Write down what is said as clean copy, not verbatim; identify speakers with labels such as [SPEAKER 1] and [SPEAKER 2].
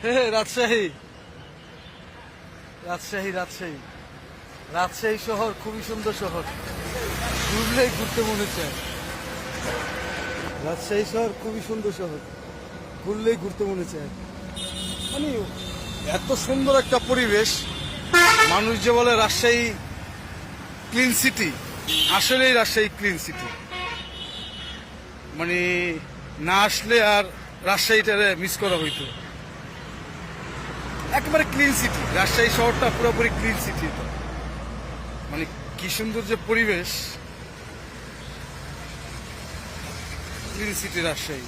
[SPEAKER 1] রাজশাহী রাজশাহী রাজশাহী রাজশাহী শহর খুবই সুন্দর শহর, ঘুরলেই ঘুরতে মনে চায়। রাজশাহী শহর খুবই সুন্দর শহর, ঘুরলেই ঘুরতে মনে চায়। মানে এত সুন্দর একটা পরিবেশ। মানুষ যে বলে রাজশাহী ক্লিন সিটি, আসলেই রাজশাহী ক্লিন সিটি। মানে না আসলে আর রাজশাহীটারে মিস করা হইতো। একেবারে ক্লিন সিটি, রাজশাহী শহরটা পুরোপুরি ক্লিন সিটি। মানে কি সুন্দর যে পরিবেশ, ক্লিন সিটি রাজশাহী।